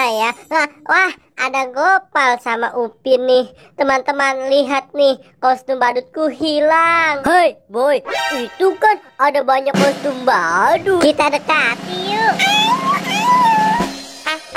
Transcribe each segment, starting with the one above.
ya. Wah, ada Gopal sama Upin nih. Teman-teman lihat nih, kostum badutku hilang. Hei boy, itu kan ada banyak kostum badut. Kita dekati yuk.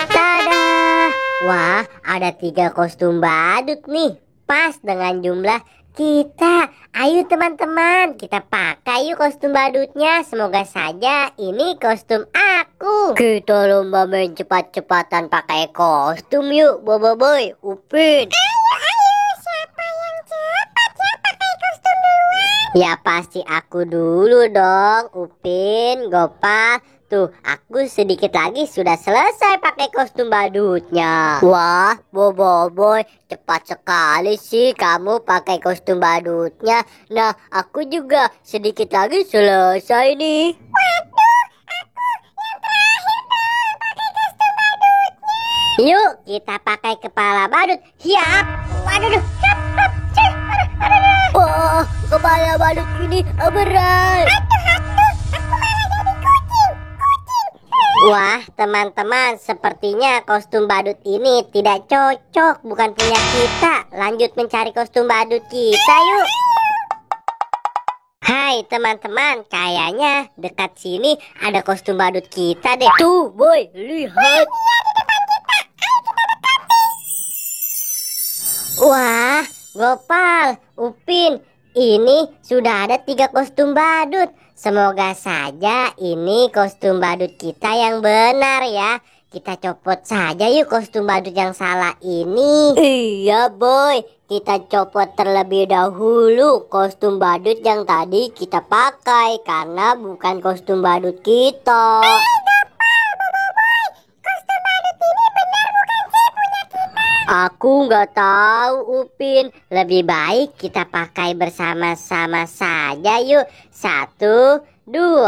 Tada! Wah, ada 3 kostum badut nih. Pas dengan jumlah kita. Ayo teman-teman, kita pakai yuk kostum badutnya. Semoga saja ini kostum aku. Kita lomba main cepat-cepatan pakai kostum yuk, Boy, Upin. Ayo, siapa yang cepat ya pakai kostum duluan? Ya pasti aku dulu dong, Upin, Gopal. Tuh, aku sedikit lagi sudah selesai pakai kostum badutnya. Wah, Boy, cepat sekali sih kamu pakai kostum badutnya. Nah, aku juga sedikit lagi selesai nih. Waduh, aku yang terakhir dong pakai kostum badutnya. Yuk, kita pakai kepala badut. Siap. Waduh, siap. Wah, kepala badut ini berat. Wah, teman-teman, sepertinya kostum badut ini tidak cocok, bukan punya kita. Lanjut mencari kostum badut kita yuk. Hai teman-teman, kayaknya dekat sini ada kostum badut kita deh. Tuh, Boy, lihat. Wah, Gopal, Upin, ini sudah ada 3 kostum badut. Semoga saja ini kostum badut kita yang benar ya. Kita copot saja yuk kostum badut yang salah ini. Iya Boy, kita copot terlebih dahulu kostum badut yang tadi kita pakai, karena bukan kostum badut kita. Aku nggak tahu Upin. Lebih baik kita pakai bersama-sama saja yuk. 1, 2,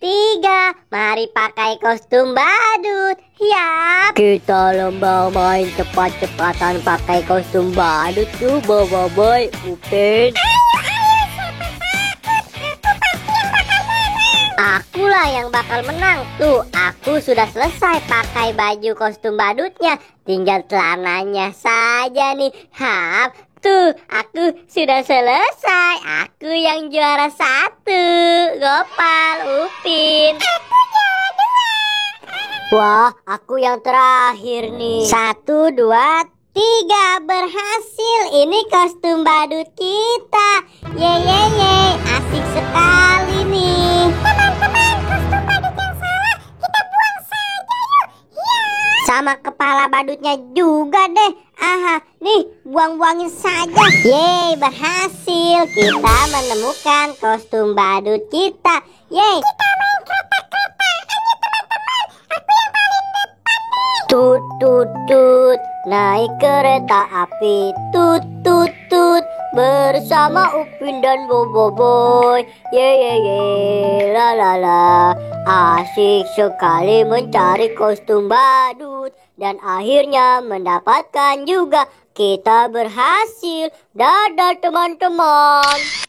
3. Mari pakai kostum badut. Yap. Kita lomba main cepat-cepatan pakai kostum badut tuh, Boy, Upin. Akulah yang bakal menang. Tuh, aku sudah selesai pakai baju kostum badutnya. Tinggal celananya saja nih. Hap, tuh, aku sudah selesai. Aku yang juara 1. Gopal, Upin. Aku juara 2. Wah, aku yang terakhir nih. 1, 2, 3. Berhasil. Ini kostum badut kita. Yeay, asik sekali nih. Teman-teman, kostum badut yang salah kita buang saja yuk. Ya. Sama kepala badutnya juga deh. Aha, nih buang-buangin saja. Yeay, berhasil. Kita menemukan kostum badut kita. Yeay. Kita main kereta-keretaan ya teman-teman. Aku yang paling depan nih. Tut, tut, tut. Naik kereta api. Tut, tut, tut. Bersama Upin dan Boy. Ye, la la la. Asik sekali mencari kostum badut. Dan akhirnya mendapatkan juga. Kita berhasil. Dadah teman-teman.